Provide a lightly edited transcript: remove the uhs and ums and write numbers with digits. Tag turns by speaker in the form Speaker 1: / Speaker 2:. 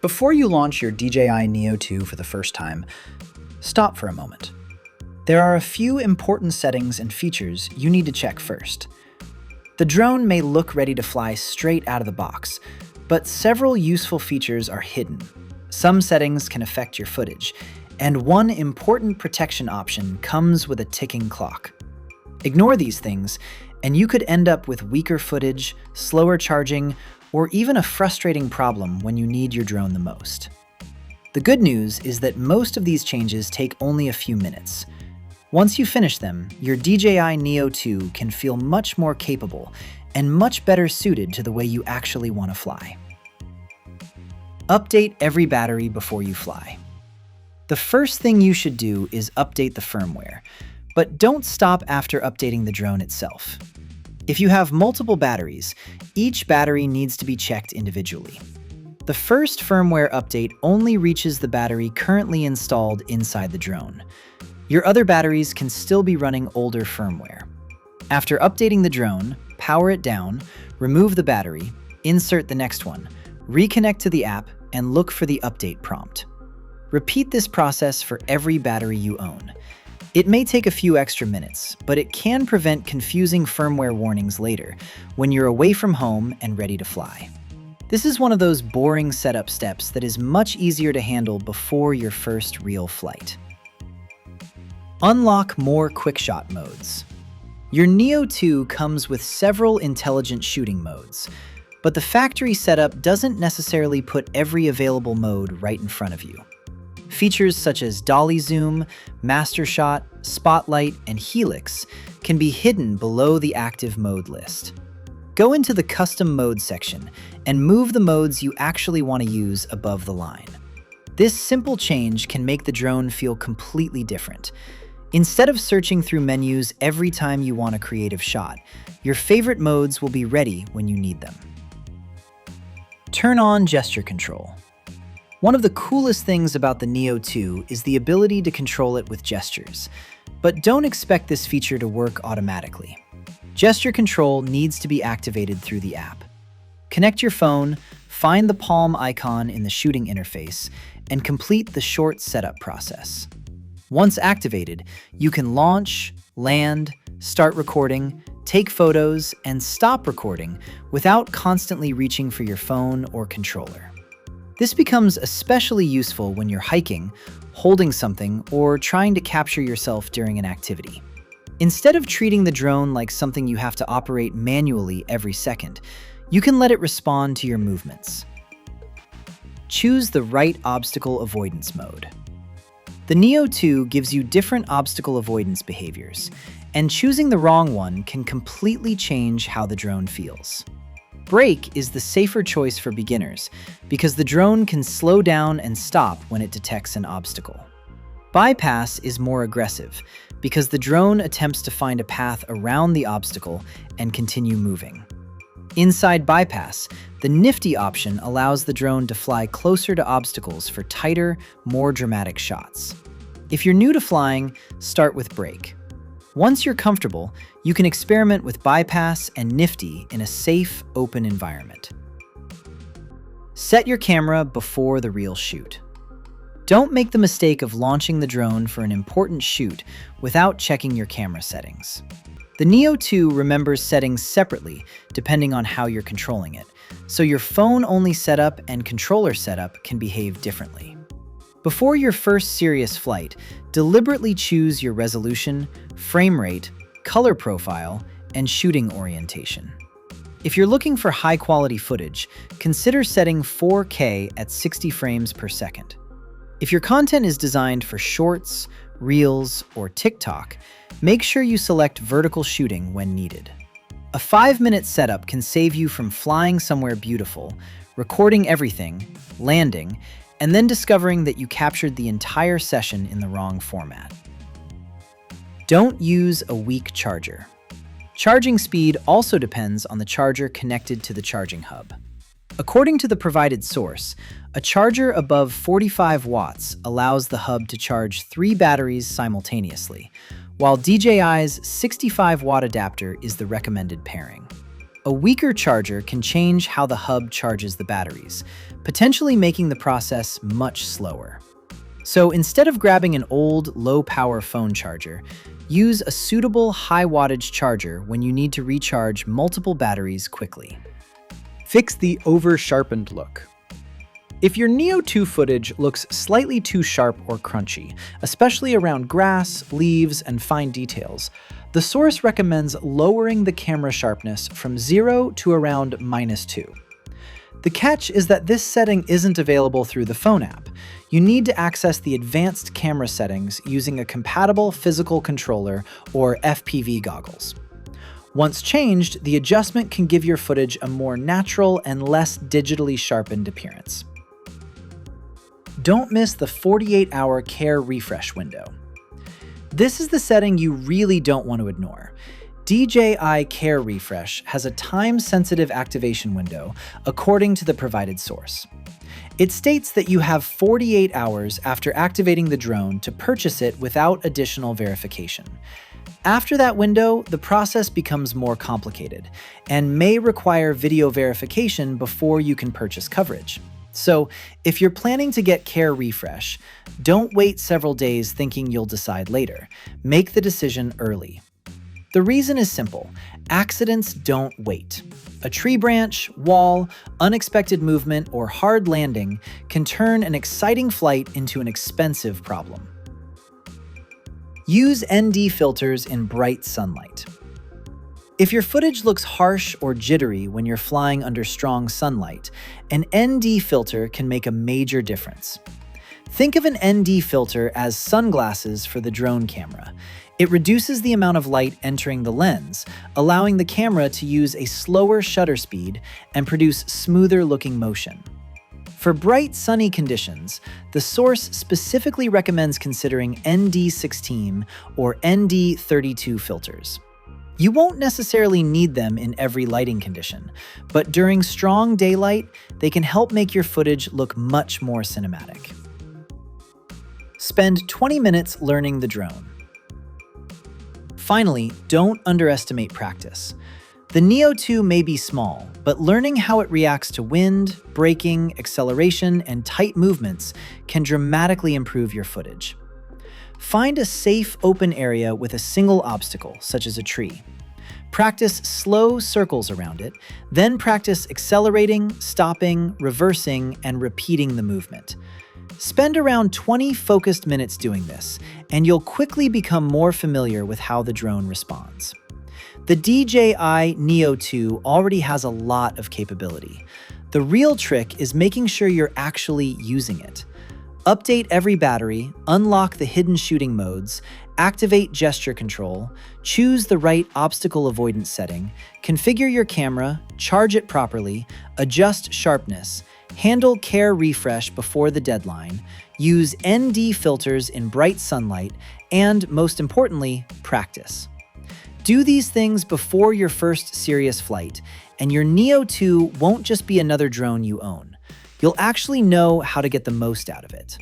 Speaker 1: Before you launch your DJI Neo 2 for the first time, stop for a moment. There are a few important settings and features you need to check first. The drone may look ready to fly straight out of the box, but several useful features are hidden. Some settings can affect your footage, and one important protection option comes with a ticking clock. Ignore these things, and you could end up with weaker footage, slower charging, or even a frustrating problem when you need your drone the most. The good news is that most of these changes take only a few minutes. Once you finish them, your DJI Neo 2 can feel much more capable and much better suited to the way you actually want to fly. Update every battery before you fly. The first thing you should do is update the firmware, but don't stop after updating the drone itself. If you have multiple batteries, each battery needs to be checked individually. The first firmware update only reaches the battery currently installed inside the drone. Your other batteries can still be running older firmware. After updating the drone, power it down, remove the battery, insert the next one, reconnect to the app, and look for the update prompt. Repeat this process for every battery you own. It may take a few extra minutes, but it can prevent confusing firmware warnings later when you're away from home and ready to fly. This is one of those boring setup steps that is much easier to handle before your first real flight. Unlock more quickshot modes. Your Neo 2 comes with several intelligent shooting modes, but the factory setup doesn't necessarily put every available mode right in front of you. Features such as dolly zoom, master shot, spotlight, and helix can be hidden below the active mode list. Go into the custom mode section and move the modes you actually want to use above the line. This simple change can make the drone feel completely different. Instead of searching through menus every time you want a creative shot, your favorite modes will be ready when you need them. Turn on gesture control. One of the coolest things about the Neo 2 is the ability to control it with gestures, but don't expect this feature to work automatically. Gesture control needs to be activated through the app. Connect your phone, find the palm icon in the shooting interface, and complete the short setup process. Once activated, you can launch, land, start recording, take photos, and stop recording without constantly reaching for your phone or controller. This becomes especially useful when you're hiking, holding something, or trying to capture yourself during an activity. Instead of treating the drone like something you have to operate manually every second, you can let it respond to your movements. Choose the right obstacle avoidance mode. The Neo 2 gives you different obstacle avoidance behaviors, and choosing the wrong one can completely change how the drone feels. Brake is the safer choice for beginners because the drone can slow down and stop when it detects an obstacle. Bypass is more aggressive because the drone attempts to find a path around the obstacle and continue moving. Inside bypass, the nifty option allows the drone to fly closer to obstacles for tighter, more dramatic shots. If you're new to flying, start with brake. Once you're comfortable, you can experiment with bypass and nifty in a safe, open environment. Set your camera before the real shoot. Don't make the mistake of launching the drone for an important shoot without checking your camera settings. The Neo 2 remembers settings separately depending on how you're controlling it, so your phone-only setup and controller setup can behave differently. Before your first serious flight, deliberately choose your resolution, frame rate, color profile, and shooting orientation. If you're looking for high-quality footage, consider setting 4K at 60 frames per second. If your content is designed for shorts, reels, or TikTok, make sure you select vertical shooting when needed. A 5-minute setup can save you from flying somewhere beautiful, recording everything, landing, and then discovering that you captured the entire session in the wrong format. Don't use a weak charger. Charging speed also depends on the charger connected to the charging hub. According to the provided source, a charger above 45 watts allows the hub to charge 3 batteries simultaneously, while DJI's 65-watt adapter is the recommended pairing. A weaker charger can change how the hub charges the batteries, potentially making the process much slower. So instead of grabbing an old, low-power phone charger, use a suitable high-wattage charger when you need to recharge multiple batteries quickly.
Speaker 2: Fix the over-sharpened look. If your Neo 2 footage looks slightly too sharp or crunchy, especially around grass, leaves, and fine details, the source recommends lowering the camera sharpness from 0 to around -2. The catch is that this setting isn't available through the phone app. You need to access the advanced camera settings using a compatible physical controller or FPV goggles. Once changed, the adjustment can give your footage a more natural and less digitally sharpened appearance. Don't miss the 48-hour Care Refresh window. This is the setting you really don't want to ignore. DJI Care Refresh has a time-sensitive activation window according to the provided source. It states that you have 48 hours after activating the drone to purchase it without additional verification. After that window, the process becomes more complicated and may require video verification before you can purchase coverage. So, if you're planning to get Care Refresh, don't wait several days thinking you'll decide later. Make the decision early. The reason is simple: accidents don't wait. A tree branch, wall, unexpected movement, or hard landing can turn an exciting flight into an expensive problem. Use ND filters in bright sunlight. If your footage looks harsh or jittery when you're flying under strong sunlight, an ND filter can make a major difference. Think of an ND filter as sunglasses for the drone camera. It reduces the amount of light entering the lens, allowing the camera to use a slower shutter speed and produce smoother-looking motion. For bright, sunny conditions, the source specifically recommends considering ND16 or ND32 filters. You won't necessarily need them in every lighting condition, but during strong daylight, they can help make your footage look much more cinematic. Spend 20 minutes learning the drone. Finally, don't underestimate practice. The Neo 2 may be small, but learning how it reacts to wind, braking, acceleration, and tight movements can dramatically improve your footage. Find a safe, open area with a single obstacle, such as a tree. Practice slow circles around it, then practice accelerating, stopping, reversing, and repeating the movement. Spend around 20 focused minutes doing this, and you'll quickly become more familiar with how the drone responds. The DJI Neo 2 already has a lot of capability. The real trick is making sure you're actually using it. Update every battery, unlock the hidden shooting modes, activate gesture control, choose the right obstacle avoidance setting, configure your camera, charge it properly, adjust sharpness, handle Care Refresh before the deadline, use ND filters in bright sunlight, and most importantly, practice. Do these things before your first serious flight, and your Neo 2 won't just be another drone you own. You'll actually know how to get the most out of it.